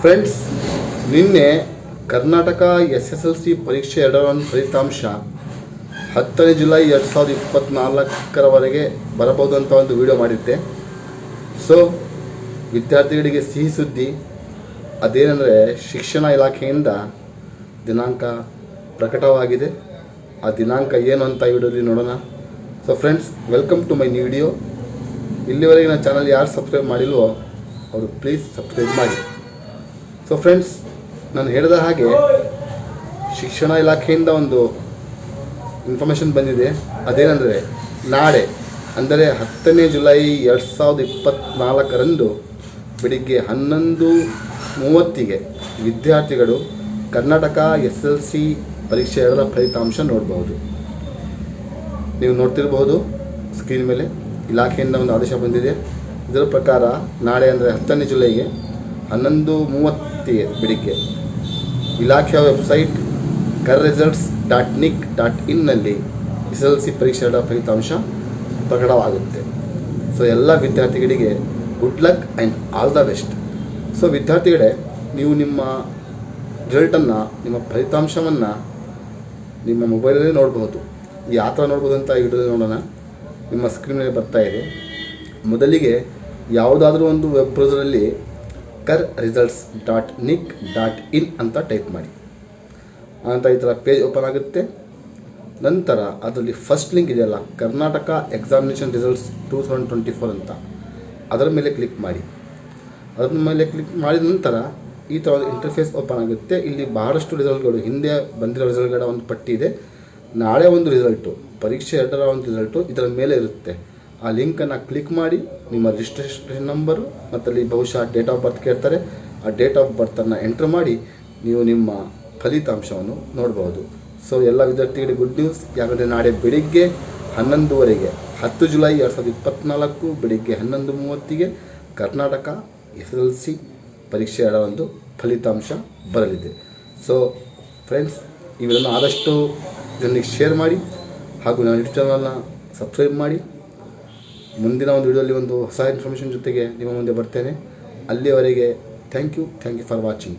Friends, ನಿನ್ನೆ Karnataka SSLC ಪರೀಕ್ಷೆ 2ರ ಫಲಿತಾಂಶ 10 ಜುಲೈ 2024 ಬರಬಹುದು ಅಂತ ಒಂದು ವಿಡಿಯೋ ಮಾಡಿದ್ದೆ. ಸೊ ವಿದ್ಯಾರ್ಥಿಗಳಿಗೆ ಸಿಹಿ ಸುದ್ದಿ ಅದೇನೆಂದರೆ ಶಿಕ್ಷಣ ಇಲಾಖೆಯಿಂದ ದಿನಾಂಕ ಪ್ರಕಟವಾಗಿದೆ. ಆ ದಿನಾಂಕ ಏನು ಅಂತ ಈ ವಿಡಿಯೋದಲ್ಲಿ ನೋಡೋಣ. So friends, welcome to my new video. ಇಲ್ಲಿವರೆಗೆ ನನ್ನ ಚಾನಲ್ ಯಾರು ಸಬ್ಸ್ಕ್ರೈಬ್ ಮಾಡಿಲ್ವೋ ಅವರು ಪ್ಲೀಸ್ ಸಬ್ಸ್ಕ್ರೈಬ್ ಮಾಡಿ. ಸೊ ಫ್ರೆಂಡ್ಸ್, ನಾನು ಹೇಳಿದ ಹಾಗೆ ಶಿಕ್ಷಣ ಇಲಾಖೆಯಿಂದ ಒಂದು ಇನ್ಫಾರ್ಮೇಷನ್ ಬಂದಿದೆ. ಅದೇನೆಂದರೆ ನಾಳೆ ಅಂದರೆ 10ನೇ ಜುಲೈ 2024 ಬೆಳಿಗ್ಗೆ 11:30 ವಿದ್ಯಾರ್ಥಿಗಳು ಕರ್ನಾಟಕ SSLC ಪರೀಕ್ಷೆ 2ರ ಫಲಿತಾಂಶ ನೋಡಬಹುದು. ನೀವು ನೋಡ್ತಿರ್ಬೋದು ಸ್ಕ್ರೀನ್ ಮೇಲೆ ಇಲಾಖೆಯಿಂದ ಒಂದು ಆದೇಶ ಬಂದಿದೆ. ಇದರ ಪ್ರಕಾರ ನಾಳೆ ಅಂದರೆ 10ನೇ ಜುಲೈಗೆ 11:30 ಬೆಳಿಗ್ಗೆ ಇಲಾಖೆಯ ವೆಬ್ಸೈಟ್ karresults.nic.in ನಲ್ಲಿ SSLC ಪರೀಕ್ಷೆ 2ರ ಫಲಿತಾಂಶ ಪ್ರಕಟವಾಗುತ್ತೆ. ಸೊ ಎಲ್ಲ ವಿದ್ಯಾರ್ಥಿಗಳಿಗೆ good luck and all the best. So ವಿದ್ಯಾರ್ಥಿಗಳೇ, ನೀವು ನಿಮ್ಮ ರಿಸಲ್ಟನ್ನು, ನಿಮ್ಮ ಫಲಿತಾಂಶವನ್ನು ನಿಮ್ಮ ಮೊಬೈಲಲ್ಲಿ ನೋಡಬಹುದು. ಯಾವ ಥರ ನೋಡ್ಬೋದು ಅಂತ ಈ ವಿಡಿಯೋದಲ್ಲಿ ನೋಡೋಣ. ನಿಮ್ಮ ಸ್ಕ್ರೀನ್ ಮೇಲೆ ಬರ್ತಾ ಇದೆ. ಮೊದಲಿಗೆ ಯಾವುದಾದ್ರೂ ಒಂದು ವೆಬ್ ಬ್ರೌಸರಲ್ಲಿ karresults.nic.in ಅಂತ ಟೈಪ್ ಮಾಡಿ. ಆನಂತರ ಈ ಥರ ಪೇಜ್ ಓಪನ್ ಆಗುತ್ತೆ. ನಂತರ ಅದರಲ್ಲಿ ಫಸ್ಟ್ ಲಿಂಕ್ ಇದೆಯಲ್ಲ, ಕರ್ನಾಟಕ ಎಕ್ಸಾಮಿನೇಷನ್ ರಿಸಲ್ಟ್ಸ್ 2024 ಅಂತ, ಅದರ ಮೇಲೆ ಕ್ಲಿಕ್ ಮಾಡಿ. ಅದರ ಮೇಲೆ ಕ್ಲಿಕ್ ಮಾಡಿದ ನಂತರ ಈ ಥರ ಒಂದು ಇಂಟರ್ಫೇಸ್ ಓಪನ್ ಆಗುತ್ತೆ. ಇಲ್ಲಿ ಬಹಳಷ್ಟು ರಿಸಲ್ಟ್ಗಳು, ಹಿಂದೆ ಬಂದಿರೋ ರಿಸಲ್ಟ್ಗಳ ಒಂದು ಪಟ್ಟಿ ಇದೆ. ನಾಳೆ ಒಂದು ರಿಸಲ್ಟು, ಪರೀಕ್ಷೆ 2ರ ಒಂದು ರಿಸಲ್ಟು ಇದರ ಮೇಲೆ ಇರುತ್ತೆ. ಆ ಲಿಂಕನ್ನು ಕ್ಲಿಕ್ ಮಾಡಿ ನಿಮ್ಮ ರಿಜಿಸ್ಟ್ರೇಷನ್ ನಂಬರು ಮತ್ತು ಅಲ್ಲಿ ಬಹುಶಃ ಡೇಟ್ ಆಫ್ ಬರ್ತ್ ಕೇಳ್ತಾರೆ. ಆ ಡೇಟ್ ಆಫ್ ಬರ್ತನ್ನು ಎಂಟ್ರ್ ಮಾಡಿ ನೀವು ನಿಮ್ಮ ಫಲಿತಾಂಶವನ್ನು ನೋಡ್ಬೋದು. ಸೊ ಎಲ್ಲ ವಿದ್ಯಾರ್ಥಿಗಳಿಗೆ ಗುಡ್ ನ್ಯೂಸ್. ಯಾಕಂದರೆ ನಾಳೆ ಬೆಳಿಗ್ಗೆ 11:00 10 ಜುಲೈ 2024 ಬೆಳಿಗ್ಗೆ 11:30 ಕರ್ನಾಟಕ SSLC ಪರೀಕ್ಷೆ 2ರ ಒಂದು ಫಲಿತಾಂಶ ಬರಲಿದೆ. ಸೊ ಫ್ರೆಂಡ್ಸ್, ಇವೆಲ್ಲ ಆದಷ್ಟು ಜನರಿಗೆ ಶೇರ್ ಮಾಡಿ ಹಾಗೂ ನನ್ನ ಯೂಟ್ಯೂಬ್ ಚಾನಲ್ನ ಸಬ್ಸ್ಕ್ರೈಬ್ ಮಾಡಿ. ಮುಂದಿನ ಒಂದು ವಿಡಿಯೋದಲ್ಲಿ ಒಂದು ಹೊಸ ಇನ್ಫಾರ್ಮೇಷನ್ ಜೊತೆಗೆ ನಿಮ್ಮ ಮುಂದೆ ಬರ್ತೇನೆ. ಅಲ್ಲಿಯವರೆಗೆ ಥ್ಯಾಂಕ್ ಯು ಫಾರ್ ವಾಚಿಂಗ್.